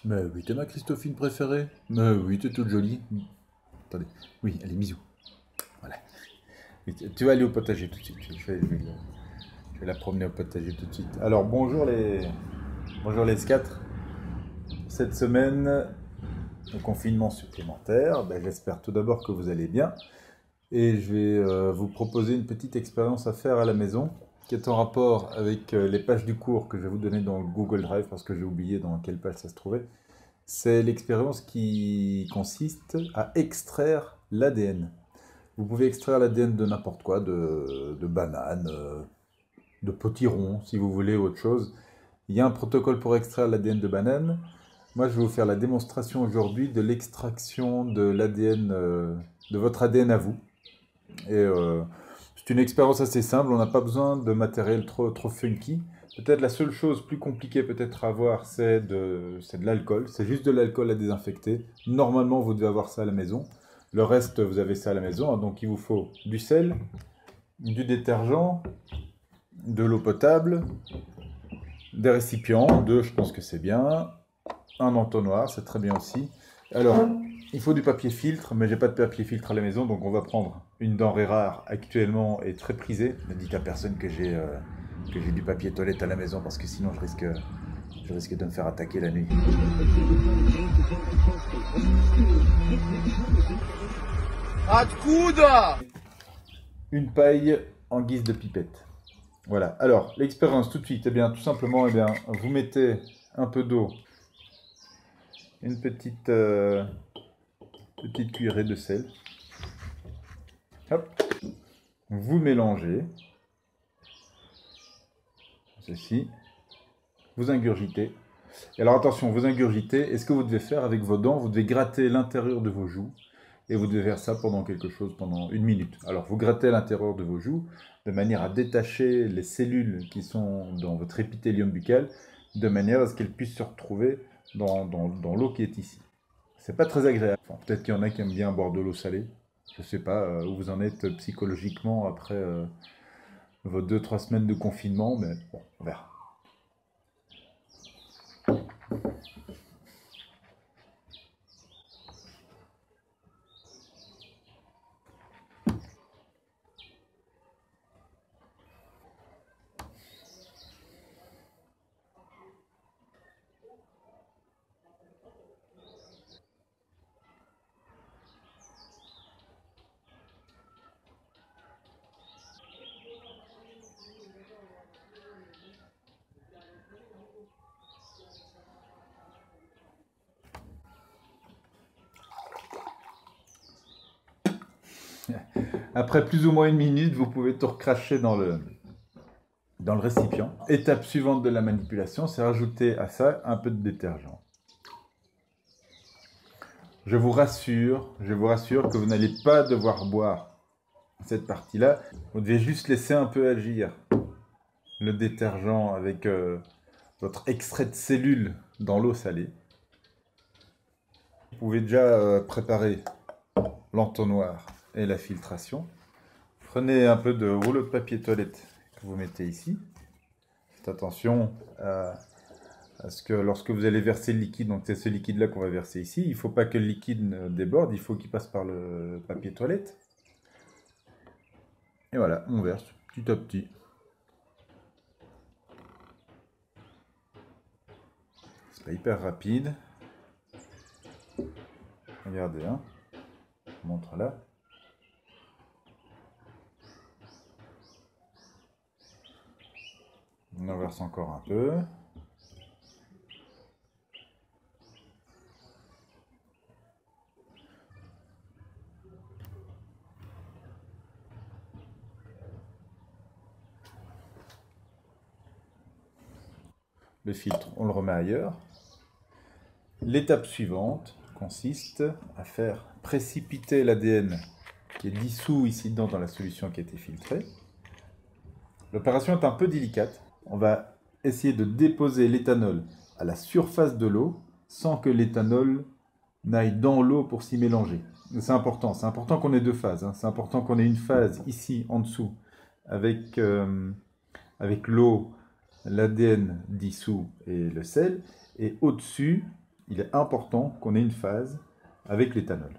Mais oui, t'es ma Christophine préférée. Mais oui, t'es toute jolie. Attendez. Oui, allez, bisous. Voilà. Oui, tu vas aller au potager tout de suite. Je vais la promener au potager tout de suite. Alors, bonjour les 4. Cette semaine, au confinement supplémentaire, ben, j'espère tout d'abord que vous allez bien. Et je vais vous proposer une petite expérience à faire à la maison qui est en rapport avec les pages du cours que je vais vous donner dans le Google Drive parce que j'ai oublié dans quelle page ça se trouvait. C'est l'expérience qui consiste à extraire l'ADN. Vous pouvez extraire l'ADN de n'importe quoi, de banane, de potiron, si vous voulez, autre chose. Il y a un protocole pour extraire l'ADN de banane. Moi, je vais vous faire la démonstration aujourd'hui de l'extraction de l'ADN, de votre ADN à vous. Et c'est une expérience assez simple, on n'a pas besoin de matériel trop funky. Peut-être la seule chose plus compliquée peut-être à avoir, c'est de l'alcool. C'est juste de l'alcool à désinfecter. Normalement, vous devez avoir ça à la maison. Le reste, vous avez ça à la maison. Donc, il vous faut du sel, du détergent, de l'eau potable, des récipients, deux, je pense que c'est bien, un entonnoir, c'est très bien aussi. Alors, il faut du papier filtre, mais j'ai pas de papier filtre à la maison, donc on va prendre une denrée rare actuellement et très prisée. Ne dites à personne que j'ai du papier toilette à la maison parce que sinon je risque de me faire attaquer la nuit. À de coude! Une paille en guise de pipette. Voilà. Alors, l'expérience tout de suite, eh bien, tout simplement, eh bien, vous mettez un peu d'eau, une petite cuillerée de sel. Hop. Vous mélangez ceci. Vous ingurgitez. Et alors attention, vous ingurgitez. Et ce que vous devez faire avec vos dents, vous devez gratter l'intérieur de vos joues. Et vous devez faire ça pendant 1 minute. Alors vous grattez l'intérieur de vos joues de manière à détacher les cellules qui sont dans votre épithélium buccal, de manière à ce qu'elles puissent se retrouver dans l'eau qui est ici. C'est pas très agréable. Enfin, peut-être qu'il y en a qui aiment bien boire de l'eau salée. Je sais pas où vous en êtes psychologiquement après vos 2-3 semaines de confinement, mais bon, on verra. Après plus ou moins 1 minute, vous pouvez tout recracher dans le récipient. Étape suivante de la manipulation, c'est rajouter à ça un peu de détergent. Je vous rassure que vous n'allez pas devoir boire cette partie-là. Vous devez juste laisser un peu agir le détergent avec votre extrait de cellules dans l'eau salée. Vous pouvez déjà préparer l'entonnoir et la filtration. Prenez un peu de rouleau de papier toilette que vous mettez ici. Faites attention à ce que lorsque vous allez verser le liquide, donc c'est ce liquide-là qu'on va verser ici, il ne faut pas que le liquide déborde, il faut qu'il passe par le papier toilette. Et voilà, on verse petit à petit. C'est pas hyper rapide. Regardez, hein. Je vous montre là. On en verse encore un peu. Le filtre, on le remet ailleurs. L'étape suivante consiste à faire précipiter l'ADN qui est dissous ici dedans dans la solution qui a été filtrée. L'opération est un peu délicate. On va essayer de déposer l'éthanol à la surface de l'eau sans que l'éthanol n'aille dans l'eau pour s'y mélanger. C'est important qu'on ait deux phases. Hein. C'est important qu'on ait une phase ici en dessous avec l'eau, l'ADN dissous et le sel. Et au-dessus, il est important qu'on ait une phase avec l'éthanol.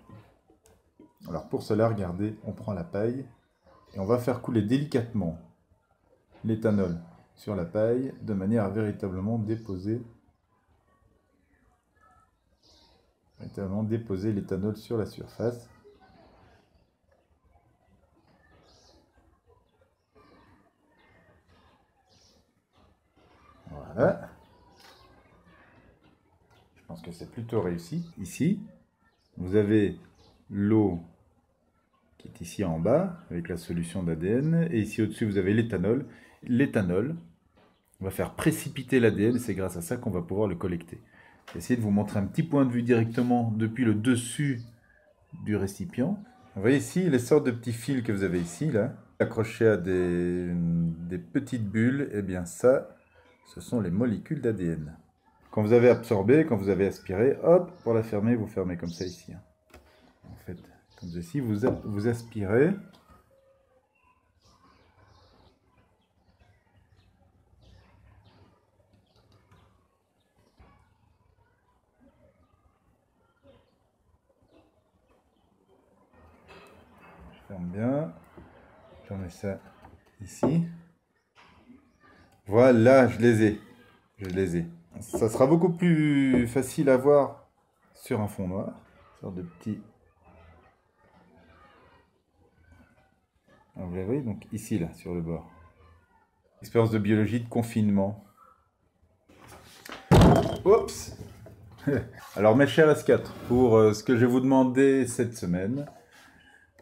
Alors pour cela, regardez, on prend la paille et on va faire couler délicatement l'éthanol sur la paille de manière à véritablement déposer l'éthanol sur la surface. Voilà. Je pense que c'est plutôt réussi. Ici, vous avez l'eau qui est ici en bas, avec la solution d'ADN. Et ici au-dessus, vous avez l'éthanol. L'éthanol va faire précipiter l'ADN, et c'est grâce à ça qu'on va pouvoir le collecter. J'essaie de vous montrer un petit point de vue directement depuis le dessus du récipient. Vous voyez ici les sortes de petits fils que vous avez ici, là, accrochés à des petites bulles. Et bien ça, ce sont les molécules d'ADN. Quand vous avez absorbé, quand vous avez aspiré, hop, pour la fermer, vous fermez comme ça ici. En fait, comme ceci, vous aspirez. Je ferme bien. Je mets ça ici. Voilà, je les ai. Je les ai. Ça sera beaucoup plus facile à voir sur un fond noir. Une sorte de petit... Alors, vous les voyez, donc ici, là, sur le bord. Expérience de biologie de confinement. Oups. Alors, mes chers S4, pour ce que je vais vous demander cette semaine,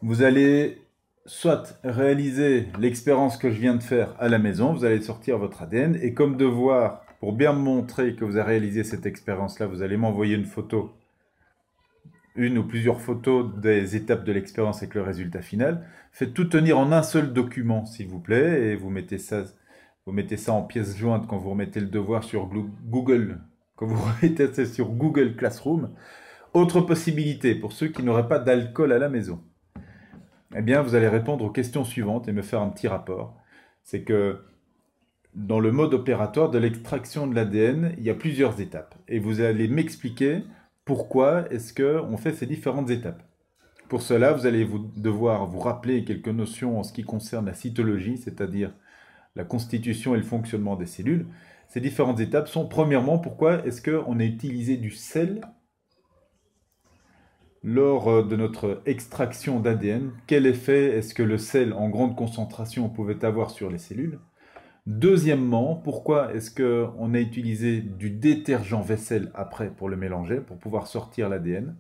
vous allez soit réaliser l'expérience que je viens de faire à la maison, vous allez sortir votre ADN, et comme devoir, pour bien me montrer que vous avez réalisé cette expérience-là, vous allez m'envoyer une photo, une ou plusieurs photos des étapes de l'expérience avec le résultat final. Faites tout tenir en un seul document, s'il vous plaît, et vous mettez ça en pièce jointe quand vous remettez le devoir sur Google, quand vous remettez ça sur Google Classroom. Autre possibilité, pour ceux qui n'auraient pas d'alcool à la maison, eh bien, vous allez répondre aux questions suivantes et me faire un petit rapport. C'est que dans le mode opératoire de l'extraction de l'ADN, il y a plusieurs étapes. Et vous allez m'expliquer pourquoi est-ce qu'on fait ces différentes étapes. Pour cela, vous allez devoir vous rappeler quelques notions en ce qui concerne la cytologie, c'est-à-dire la constitution et le fonctionnement des cellules. Ces différentes étapes sont, premièrement, pourquoi est-ce qu'on a utilisé du sel lors de notre extraction d'ADN? Quel effet est-ce que le sel en grande concentration pouvait avoir sur les cellules? Deuxièmement, pourquoi est-ce qu'on a utilisé du détergent vaisselle après pour le mélanger, pour pouvoir sortir l'ADN?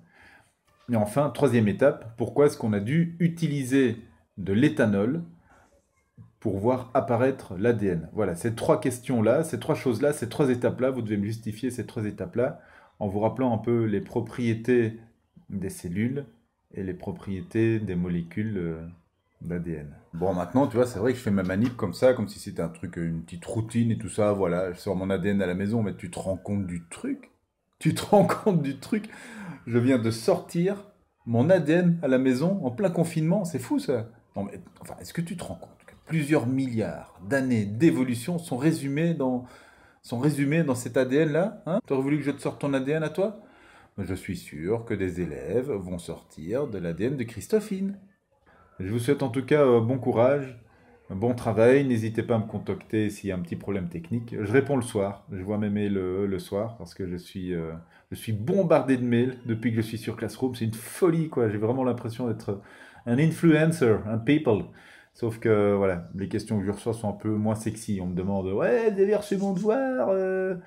Et enfin, troisième étape, pourquoi est-ce qu'on a dû utiliser de l'éthanol pour voir apparaître l'ADN? Voilà, ces trois questions-là, ces trois choses-là, ces trois étapes-là, vous devez me justifier ces trois étapes-là en vous rappelant un peu les propriétés des cellules et les propriétés des molécules d'ADN. Bon, maintenant, tu vois, c'est vrai que je fais ma manip comme ça, comme si c'était un truc, une petite routine et tout ça, voilà, je sors mon ADN à la maison, mais tu te rends compte du truc? Tu te rends compte du truc? Je viens de sortir mon ADN à la maison en plein confinement, c'est fou ça. Non, mais, enfin, est-ce que tu te rends compte que plusieurs milliards d'années d'évolution sont résumées dans cet ADN-là, hein? Tu aurais voulu que je te sorte ton ADN à toi? Je suis sûr que des élèves vont sortir de l'ADN de Christophine. Je vous souhaite en tout cas bon courage, bon travail. N'hésitez pas à me contacter s'il y a un petit problème technique. Je réponds le soir. Je vois mes mails le soir parce que je suis bombardé de mails depuis que je suis sur Classroom. C'est une folie, quoi. J'ai vraiment l'impression d'être un influencer, un people. Sauf que voilà, les questions que je reçois sont un peu moins sexy. On me demande ouais, vous avez reçu mon devoir, le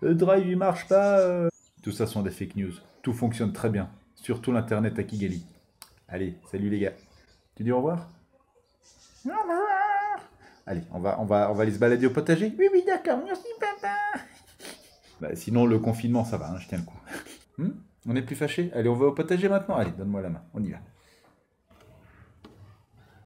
drive il marche pas. Tout ça sont des fake news. Tout fonctionne très bien. Surtout l'internet à Kigali. Allez, salut les gars. Tu dis au revoir? Au revoir. Allez, on va aller se balader au potager? Oui, oui, d'accord. Merci, papa. Bah, sinon, le confinement, ça va, hein, je tiens le coup. On n'est plus fâchés? Allez, on va au potager maintenant? Allez, donne-moi la main. On y va.